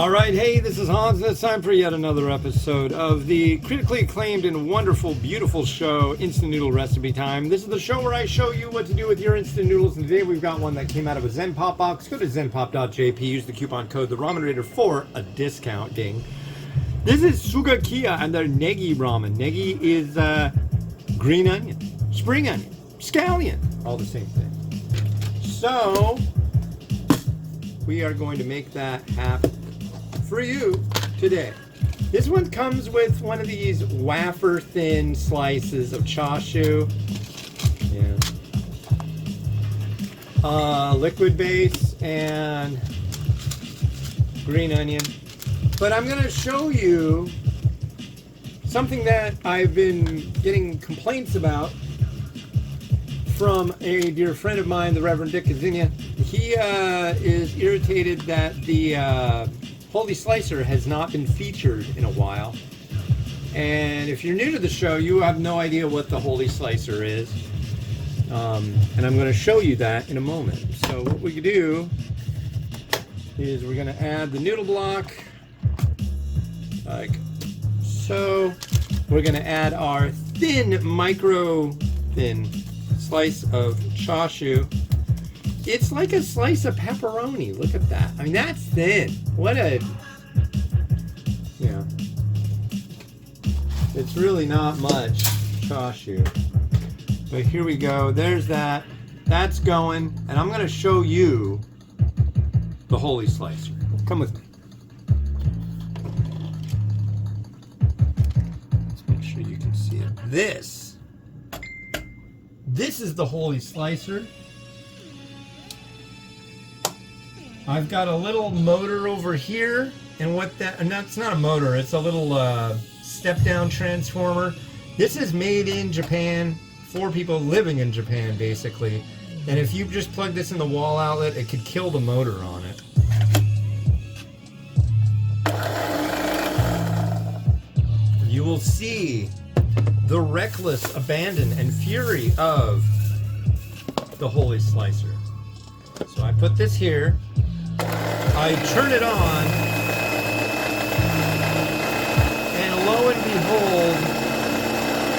All right, hey, this is Hans, and it's time for yet another episode of the critically acclaimed and wonderful, beautiful show, Instant Noodle Recipe Time. This is the show where I show you what to do with your instant noodles, and today we've got one that came out of a Zen Pop box. Go to zenpop.jp, use the coupon code TheRamenRaider for a discount, ding. This is Sugakiya and their Negi ramen. Negi is green onion, spring onion, scallion, all the same thing. So, we are going to make that happen for you today. This one comes with one of these wafer thin slices of chashu. Yeah. Liquid base and green onion. But I'm going to show you something that I've been getting complaints about from a dear friend of mine, the Reverend Dick Kazinia. He is irritated that the Holy Slicer has not been featured in a while. And if you're new to the show, you have no idea what the Holy Slicer is. And I'm going to show you that in a moment. So what we do is we're going to add the noodle block, like so. We're going to add our thin, micro thin slice of chashu. It's like a slice of pepperoni. Look at that. I mean, that's thin. What a... Yeah. It's really not much chashu. But here we go. There's that. That's going. And I'm going to show you the Holy Slicer. Come with me. Let's make sure you can see it. This is the Holy Slicer. I've got a little motor over here, and that's not a motor, it's a little step-down transformer. This is made in Japan for people living in Japan, basically. And if you just plug this in the wall outlet, it could kill the motor on it. You will see the reckless abandon and fury of the Holy Slicer. So I put this here. I turn it on, and lo and behold,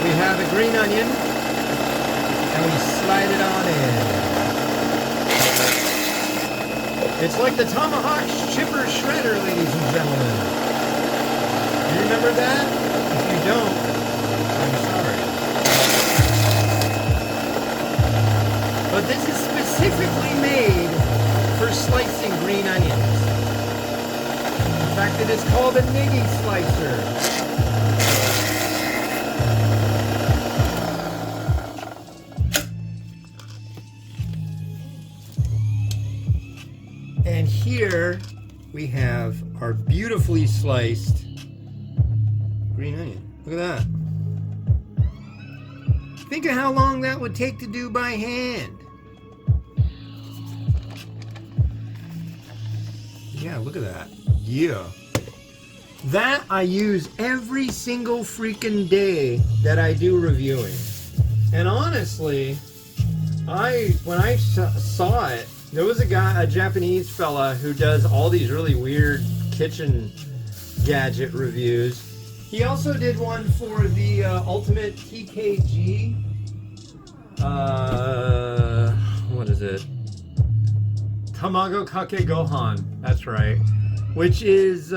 we have a green onion, and we slide it on in. It's like the Tomahawk Chipper Shredder, ladies and gentlemen. You remember that? If you don't, I'm sorry. But this is specifically made for slicing green onions. In fact, it is called a Negi slicer. And here we have our beautifully sliced green onion. Look at that. Think of how long that would take to do by hand. Yeah, look at that. Yeah. That I use every single freaking day that I do reviewing. And honestly, when I saw it, there was a Japanese fella who does all these really weird kitchen gadget reviews. He also did one for the Ultimate TKG. What is it? Tamago Kake Gohan, that's right. Which is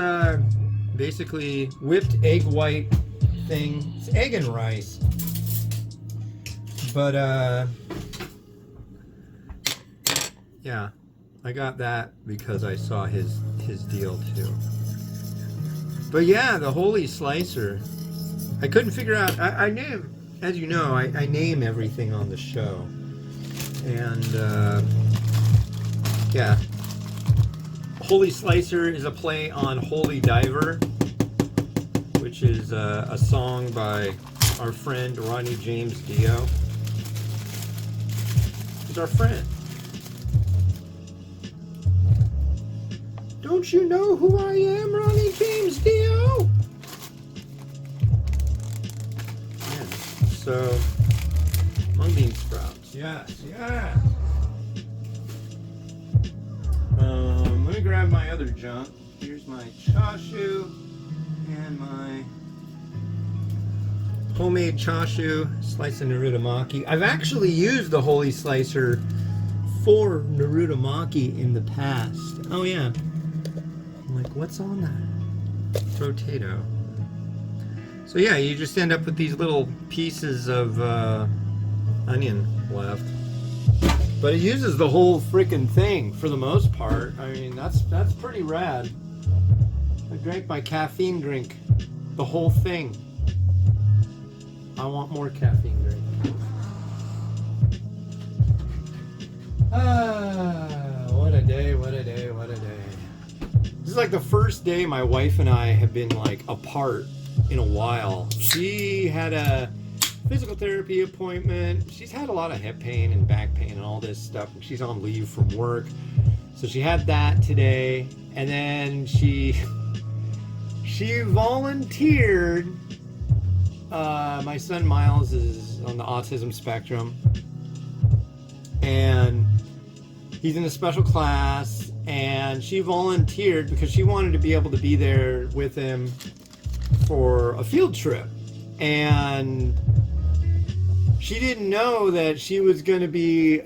basically whipped egg white thing. It's egg and rice. But yeah, I got that because I saw his deal too. But yeah, the Holy Slicer. I couldn't figure out, I name, as you know, I name everything on the show. And yeah. Holy Slicer is a play on Holy Diver, which is a song by our friend Ronnie James Dio. He's our friend. Don't you know who I am, Ronnie James Dio? Yeah. So, mung bean sprouts. Yes, yes. Let me grab my other junk. Here's my chashu and my homemade chashu, slice of narutomaki. I've actually used the holy slicer for narutomaki in the past. Oh yeah. I'm like, what's on that? Potato. So yeah, you just end up with these little pieces of onion left. But it uses the whole freaking thing for the most part. I mean, that's pretty rad. I drank my caffeine drink, the whole thing. I want more caffeine drink. What a day, what a day, what a day. This is like the first day my wife and I have been like apart in a while. She had a physical therapy appointment. She's had a lot of hip pain and back pain and all this stuff. She's on leave from work. So she had that today. And then she volunteered. My son Miles is on the autism spectrum. And he's in a special class. And she volunteered because she wanted to be able to be there with him for a field trip. And she didn't know that she was going to be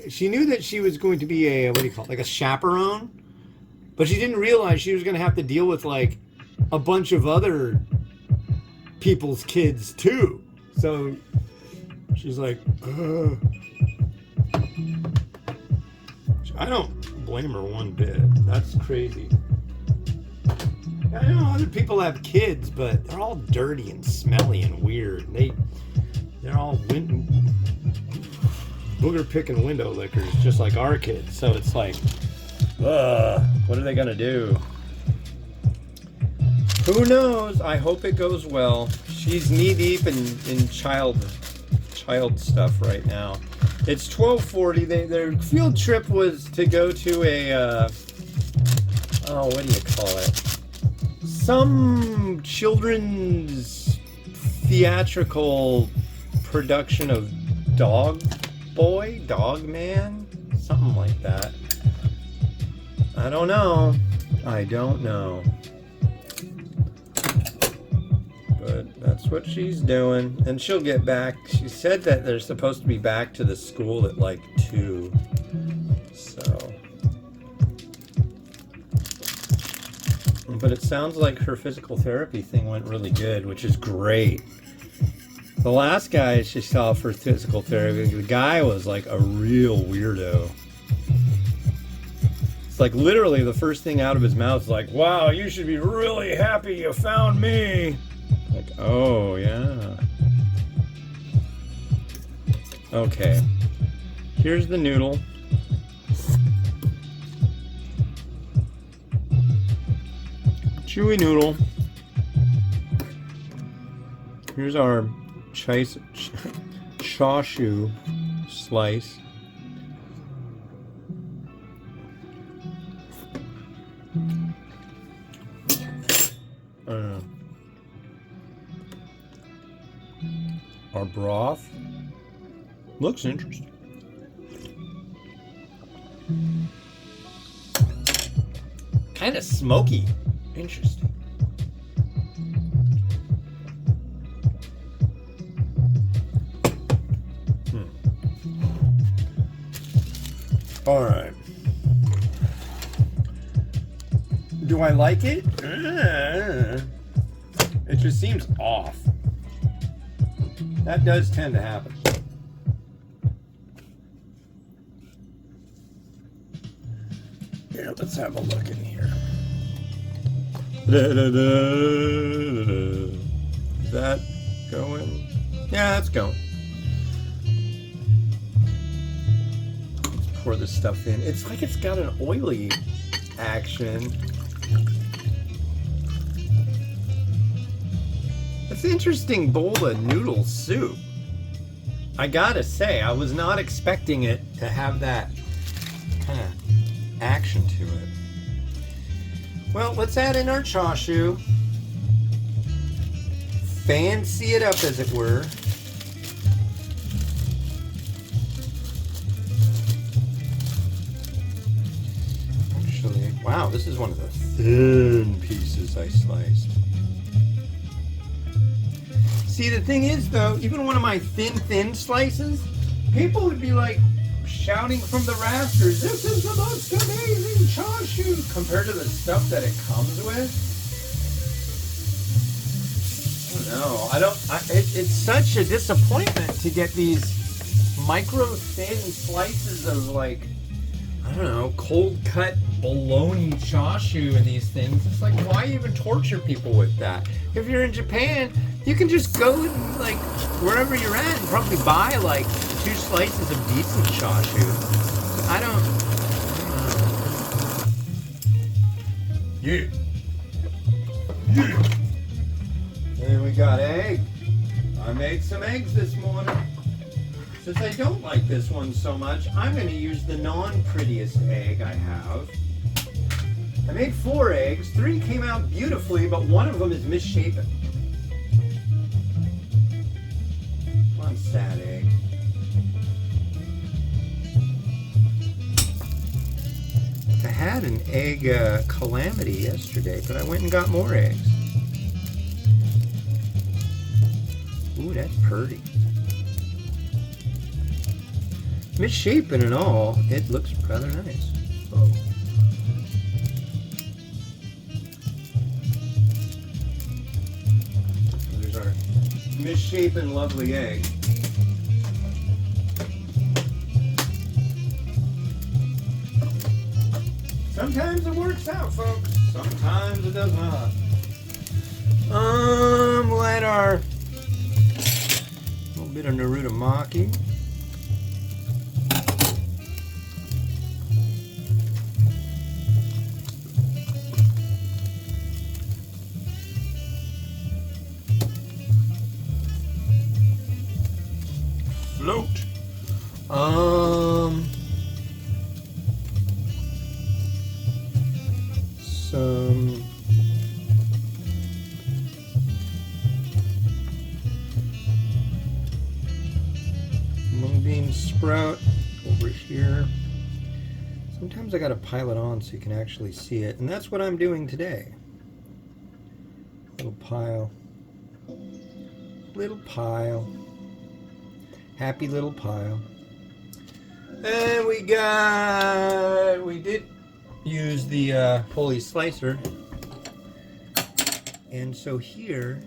she knew that she was going to be a, what do you call it, like a chaperone, but she didn't realize she was going to have to deal with like a bunch of other people's kids too. So she's like, I don't blame her one bit. That's crazy. I know other people have kids, but they're all dirty and smelly and weird. They're all booger picking window lickers, just like our kids. So it's like, what are they gonna do? Who knows? I hope it goes well. She's knee deep in child stuff right now. It's 12:40. Their field trip was to go to a what do you call it? Some children's theatrical production of Dog Man, something like that. I don't know. But that's what she's doing, and she'll get back. She said that they're supposed to be back to the school at like 2. So, but it sounds like her physical therapy thing went really good, which is great. The last guy she saw for physical therapy, the guy was like a real weirdo. It's like literally the first thing out of his mouth is like, wow, you should be really happy you found me. Like, oh yeah. Okay. Here's the noodle. Chewy noodle. Here's our chashu slice. Our broth looks interesting. Kind of smoky. Interesting. All right. Do I like it? It just seems off. That does tend to happen. Here, let's have a look in here. Is that going? Yeah, that's going. Let's pour this stuff in. It's like it's got an oily action. It's an interesting bowl of noodle soup. I gotta say, I was not expecting it to have that kind of action to it. Well, let's add in our chashu. Fancy it up, as it were. Actually, wow, this is one of the thin pieces I sliced. See, the thing is, though, even one of my thin slices, people would be like shouting from the rafters, "This is the most amazing chashu," compared to the stuff that it comes with. I don't know. It's such a disappointment to get these micro thin slices of, like, I don't know, cold cut bologna chashu and these things. It's like, why even torture people with that? If you're in Japan, you can just go, like, wherever you're at and probably buy, like, 2 slices of decent chashu. I don't know. Yeah. And we got egg. I made some eggs this morning. Since I don't like this one so much, I'm going to use the non-prettiest egg I have. I made 4 eggs. 3 came out beautifully, but one of them is misshapen. One sad egg. I had an egg calamity yesterday, but I went and got more eggs. Ooh, that's pretty. Misshapen and all, it looks rather nice. Oh. There's our misshapen, lovely egg. Sometimes it works out, folks. Sometimes it does not. We'll add our little bit of narutamaki. Float. Some mung bean sprout over here. Sometimes I gotta pile it on so you can actually see it, and that's what I'm doing today. Little pile. Little pile. Happy little pile. And we did use the pulley slicer. And so here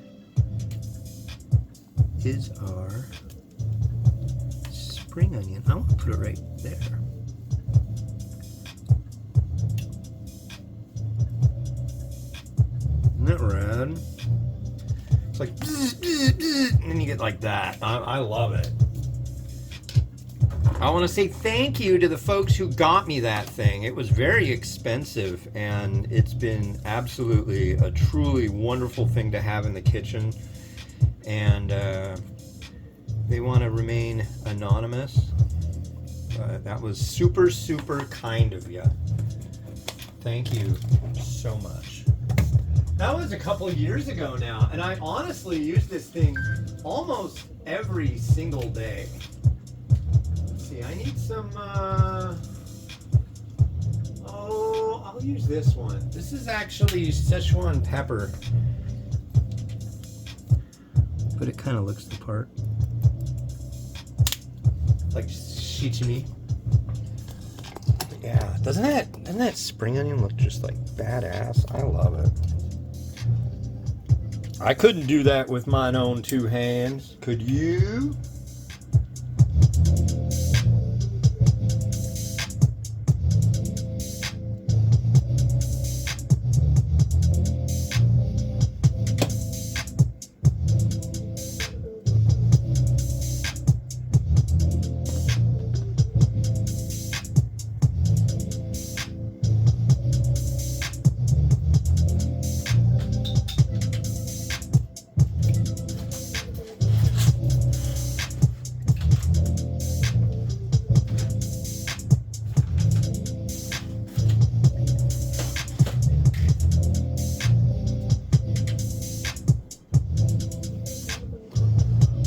is our spring onion. I want to put it right there. Isn't that rad? It's like, and then you get like that. I love it. I want to say thank you to the folks who got me that thing. It was very expensive, and it's been absolutely a truly wonderful thing to have in the kitchen. And they want to remain anonymous. That was super, super kind of you. Thank you so much. That was a couple of years ago now, and I honestly use this thing almost every single day. I need some, I'll use this one. This is actually Szechuan pepper. But it kind of looks the part. Like shichimi. Yeah, doesn't that spring onion look just like badass? I love it. I couldn't do that with mine own 2 hands. Could you?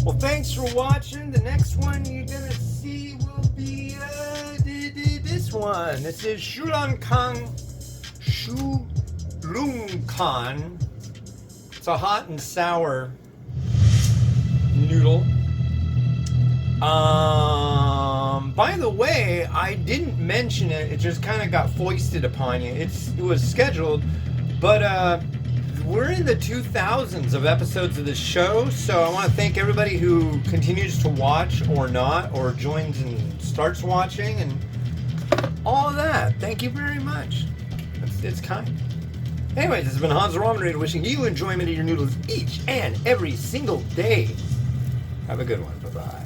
Well, thanks for watching. The next one you're gonna see will be this one. This is Shulan Kang Shu Slumkan. It's a hot and sour noodle. By the way, I didn't mention it. It just kind of got foisted upon you. It was scheduled, but we're in the 2000s of episodes of this show, so I want to thank everybody who continues to watch or not, or joins and starts watching, and all of that. Thank you very much. It's kind. Anyways, this has been Hans the Ramen Raider wishing you enjoyment of your noodles each and every single day. Have a good one. Bye-bye.